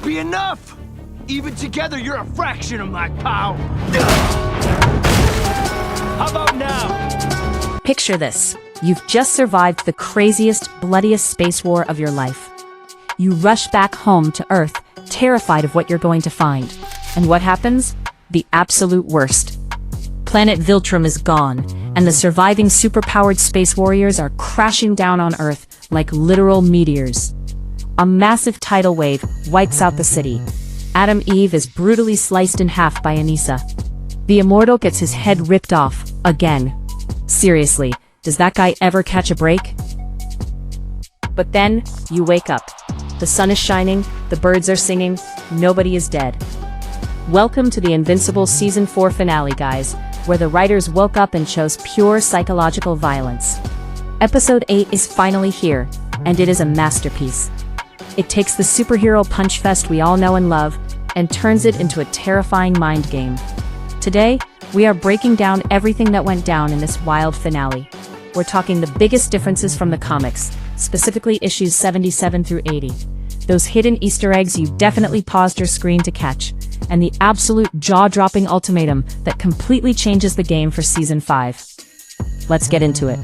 be enough! Even together, you're a fraction of my power! How about now? Picture this. You've just survived the craziest, bloodiest space war of your life. You rush back home to Earth, terrified of what you're going to find. And what happens? The absolute worst. Planet Viltrum is gone, and the surviving superpowered space warriors are crashing down on Earth like literal meteors. A massive tidal wave wipes out the city. Adam Eve is brutally sliced in half by Anissa. The immortal gets his head ripped off, again. Seriously, does that guy ever catch a break? But then, you wake up. The sun is shining, the birds are singing, nobody is dead. Welcome to the Invincible Season 4 finale, guys, where the writers woke up and chose pure psychological violence. Episode 8 is finally here, and it is a masterpiece. It takes the superhero punch fest we all know and love, and turns it into a terrifying mind game. Today, we are breaking down everything that went down in this wild finale. We're talking the biggest differences from the comics, specifically issues 77 through 80. Those hidden Easter eggs you definitely paused your screen to catch, and the absolute jaw-dropping ultimatum that completely changes the game for Season 5. Let's get into it.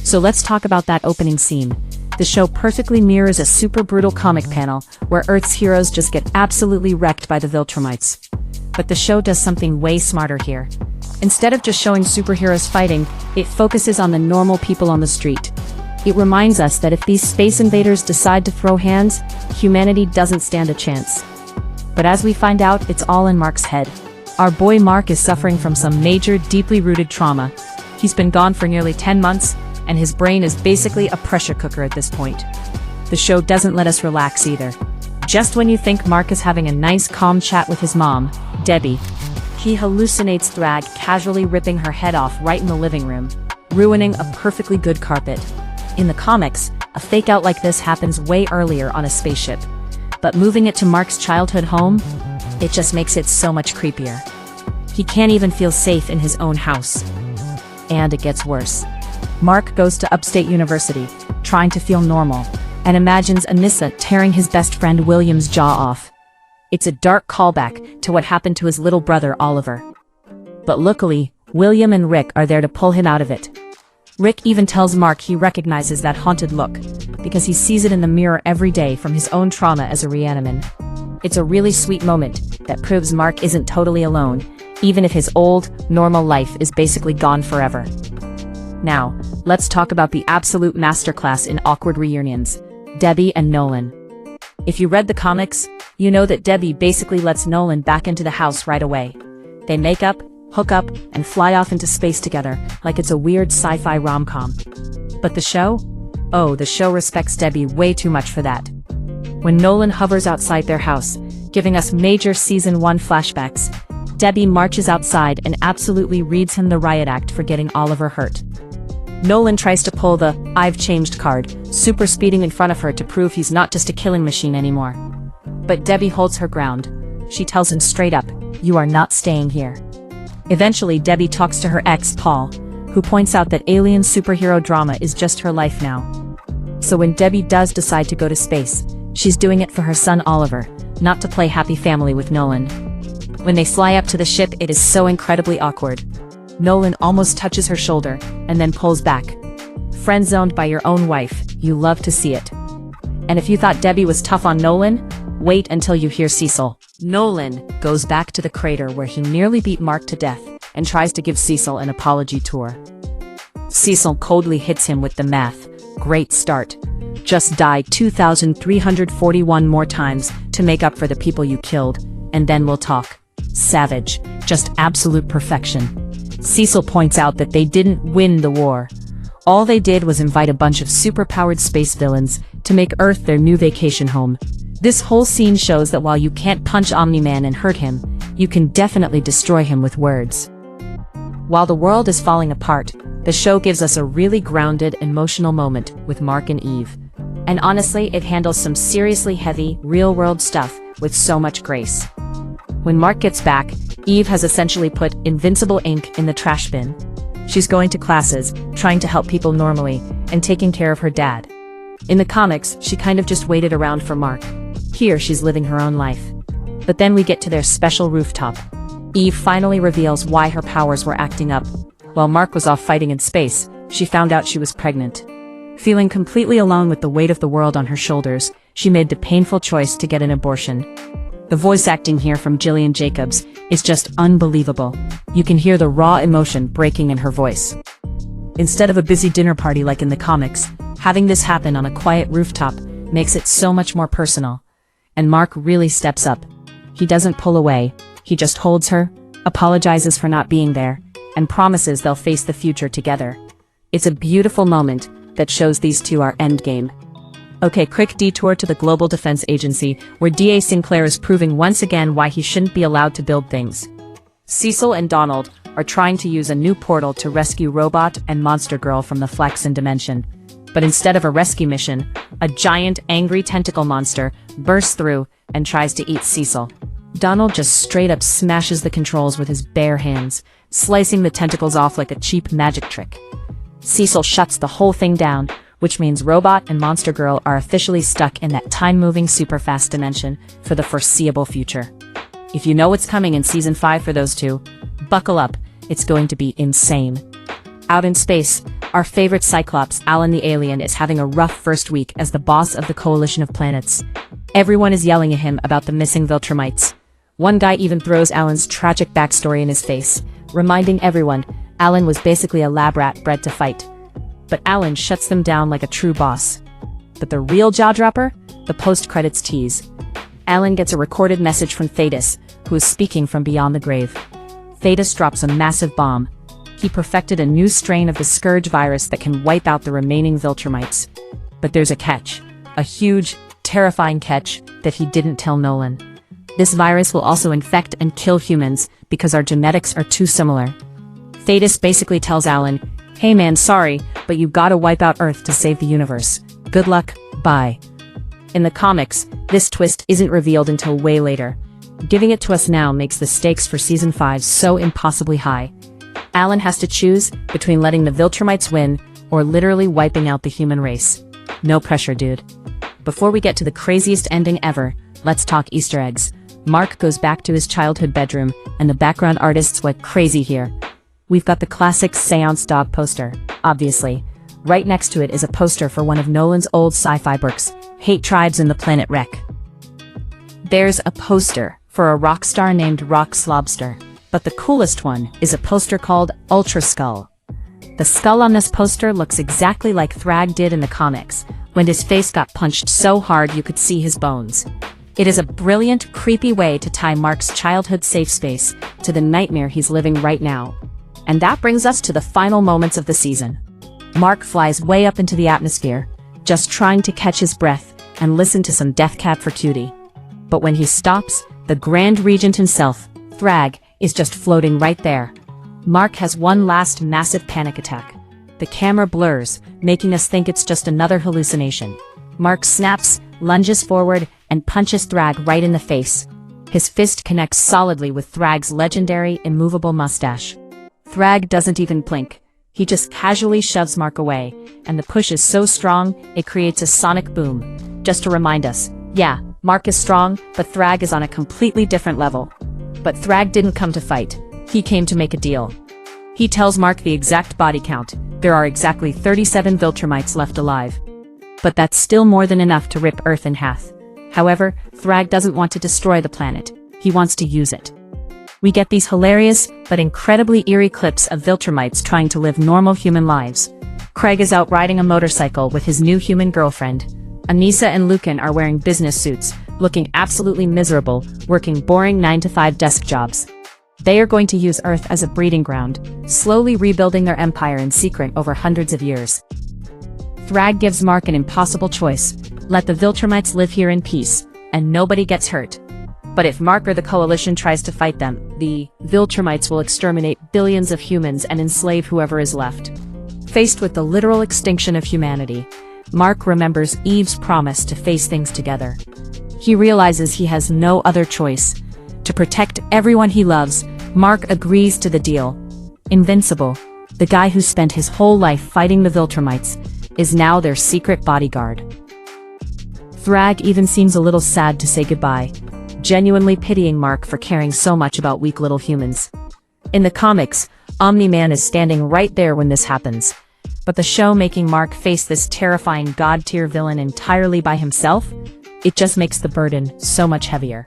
So let's talk about that opening scene. The show perfectly mirrors a super brutal comic panel, where Earth's heroes just get absolutely wrecked by the Viltrumites. But the show does something way smarter here. Instead of just showing superheroes fighting, it focuses on the normal people on the street. It reminds us that if these space invaders decide to throw hands, humanity doesn't stand a chance. But as we find out, it's all in Mark's head. Our boy Mark is suffering from some major, deeply rooted trauma. He's been gone for nearly 10 months, and his brain is basically a pressure cooker at this point. The show doesn't let us relax either. Just when you think Mark is having a nice calm chat with his mom, Debbie, he hallucinates Thragg casually ripping her head off right in the living room, ruining a perfectly good carpet. In the comics, a fake-out like this happens way earlier on a spaceship. But moving it to Mark's childhood home, it just makes it so much creepier. He can't even feel safe in his own house. And it gets worse. Mark goes to Upstate University, trying to feel normal, and imagines Anissa tearing his best friend William's jaw off. It's a dark callback to what happened to his little brother Oliver. But luckily, William and Rick are there to pull him out of it. Rick even tells Mark he recognizes that haunted look, because he sees it in the mirror every day from his own trauma as a reaniman. It's a really sweet moment that proves Mark isn't totally alone, even if his old, normal life is basically gone forever. Now, let's talk about the absolute masterclass in awkward reunions, Debbie and Nolan. If you read the comics, you know that Debbie basically lets Nolan back into the house right away. They make up, hook up, and fly off into space together, like it's a weird sci-fi rom-com. But the show? Oh, the show respects Debbie way too much for that. When Nolan hovers outside their house, giving us major Season 1 flashbacks, Debbie marches outside and absolutely reads him the riot act for getting Oliver hurt. Nolan tries to pull the "I've changed" card, super speeding in front of her to prove he's not just a killing machine anymore. But Debbie holds her ground. She tells him straight up, "You are not staying here." Eventually, Debbie talks to her ex, Paul, who points out that alien superhero drama is just her life now. So when Debbie does decide to go to space, she's doing it for her son Oliver, not to play happy family with Nolan. When they fly up to the ship, it is so incredibly awkward. Nolan almost touches her shoulder, and then pulls back. Friend-zoned by your own wife, you love to see it. And if you thought Debbie was tough on Nolan, wait until you hear Cecil. Nolan goes back to the crater where he nearly beat Mark to death, and tries to give Cecil an apology tour. Cecil coldly hits him with the math. Great start. Just die 2,341 more times to make up for the people you killed, and then we'll talk. Savage. Just absolute perfection. Cecil points out that they didn't win the war. All they did was invite a bunch of superpowered space villains to make Earth their new vacation home. This whole scene shows that while you can't punch Omni-Man and hurt him, you can definitely destroy him with words. While the world is falling apart, the show gives us a really grounded, emotional moment with Mark and Eve. And honestly, it handles some seriously heavy, real-world stuff with so much grace. When Mark gets back, Eve has essentially put Invincible ink in the trash bin. She's going to classes, trying to help people normally, and taking care of her dad. In the comics, she kind of just waited around for Mark. Here she's living her own life. But then we get to their special rooftop. Eve finally reveals why her powers were acting up. While Mark was off fighting in space, she found out she was pregnant. Feeling completely alone with the weight of the world on her shoulders, she made the painful choice to get an abortion. The voice acting here from Jillian Jacobs is just unbelievable. You can hear the raw emotion breaking in her voice. Instead of a busy dinner party like in the comics, having this happen on a quiet rooftop makes it so much more personal. And Mark really steps up. He doesn't pull away, he just holds her, apologizes for not being there, and promises they'll face the future together. It's a beautiful moment that shows these two are endgame. Okay, quick detour to the Global Defense Agency, where DA Sinclair is proving once again why he shouldn't be allowed to build things. Cecil and Donald are trying to use a new portal to rescue Robot and Monster Girl from the Flaxen Dimension. But instead of a rescue mission, a giant, angry tentacle monster bursts through and tries to eat Cecil. Donald just straight up smashes the controls with his bare hands, slicing the tentacles off like a cheap magic trick. Cecil shuts the whole thing down, which means Robot and Monster Girl are officially stuck in that time-moving super-fast dimension for the foreseeable future. If you know what's coming in Season 5 for those two, buckle up, it's going to be insane. Out in space, our favorite Cyclops, Alan the Alien, is having a rough first week as the boss of the Coalition of Planets. Everyone is yelling at him about the missing Viltrumites. One guy even throws Alan's tragic backstory in his face, reminding everyone Alan was basically a lab rat bred to fight. But Alan shuts them down like a true boss. But the real jaw-dropper? The post-credits tease. Alan gets a recorded message from Thetis, who is speaking from beyond the grave. Thetis drops a massive bomb. He perfected a new strain of the Scourge virus that can wipe out the remaining Viltrumites. But there's a catch. A huge, terrifying catch that he didn't tell Nolan. This virus will also infect and kill humans because our genetics are too similar. Thetis basically tells Alan, "Hey man, sorry, but you gotta wipe out Earth to save the universe. Good luck, bye." In the comics, this twist isn't revealed until way later. Giving it to us now makes the stakes for Season 5 so impossibly high. Alan has to choose between letting the Viltrumites win or literally wiping out the human race. No pressure, dude. Before we get to the craziest ending ever, let's talk Easter eggs. Mark goes back to his childhood bedroom, and the background artists went crazy here. We've got the classic Seance dog poster, obviously. Right next to it is a poster for one of Nolan's old sci-fi books, Hate Tribes and the Planet Wreck. There's a poster for a rock star named Rock Slobster, but the coolest one is a poster called Ultra Skull. The skull on this poster looks exactly like Thragg did in the comics, when his face got punched so hard you could see his bones. It is a brilliant, creepy way to tie Mark's childhood safe space to the nightmare he's living right now. And that brings us to the final moments of the season. Mark flies way up into the atmosphere, just trying to catch his breath and listen to some Death Cab for Cutie. But when he stops, the Grand Regent himself, Thragg, is just floating right there. Mark has one last massive panic attack. The camera blurs, making us think it's just another hallucination. Mark snaps, lunges forward, and punches Thragg right in the face. His fist connects solidly with Thragg's legendary, immovable mustache. Thragg doesn't even blink. He just casually shoves Mark away, and the push is so strong, it creates a sonic boom. Just to remind us, yeah, Mark is strong, but Thragg is on a completely different level. But Thragg didn't come to fight. He came to make a deal. He tells Mark the exact body count. There are exactly 37 Viltrumites left alive. But that's still more than enough to rip Earth in half. However, Thragg doesn't want to destroy the planet. He wants to use it. We get these hilarious, but incredibly eerie clips of Viltrumites trying to live normal human lives. Craig is out riding a motorcycle with his new human girlfriend. Anissa and Lucan are wearing business suits, looking absolutely miserable, working boring 9-to-5 desk jobs. They are going to use Earth as a breeding ground, slowly rebuilding their empire in secret over hundreds of years. Thragg gives Mark an impossible choice: let the Viltrumites live here in peace, and nobody gets hurt. But if Mark or the Coalition tries to fight them, the Viltrumites will exterminate billions of humans and enslave whoever is left. Faced with the literal extinction of humanity, Mark remembers Eve's promise to face things together. He realizes he has no other choice. To protect everyone he loves, Mark agrees to the deal. Invincible, the guy who spent his whole life fighting the Viltrumites, is now their secret bodyguard. Thragg even seems a little sad to say goodbye, genuinely pitying Mark for caring so much about weak little humans. In the comics, Omni-Man is standing right there when this happens, but the show making Mark face this terrifying god-tier villain entirely by himself, it just makes the burden so much heavier.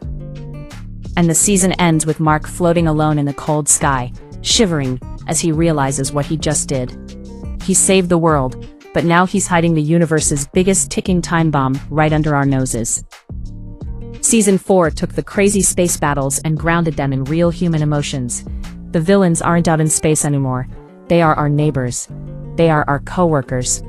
And the season ends with Mark floating alone in the cold sky, shivering as he realizes what he just did. He saved the world, but now he's hiding the universe's biggest ticking time bomb right under our noses. Season 4 took the crazy space battles and grounded them in real human emotions. The villains aren't out in space anymore. They are our neighbors. They are our co-workers.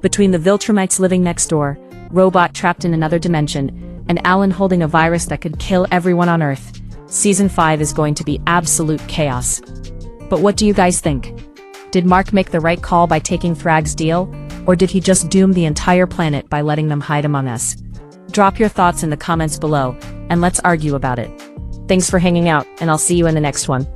Between the Viltrumites living next door, Robot trapped in another dimension, and Alan holding a virus that could kill everyone on Earth, Season 5 is going to be absolute chaos. But what do you guys think? Did Mark make the right call by taking Thragg's deal, or did he just doom the entire planet by letting them hide among us? Drop your thoughts in the comments below, and let's argue about it. Thanks for hanging out, and I'll see you in the next one.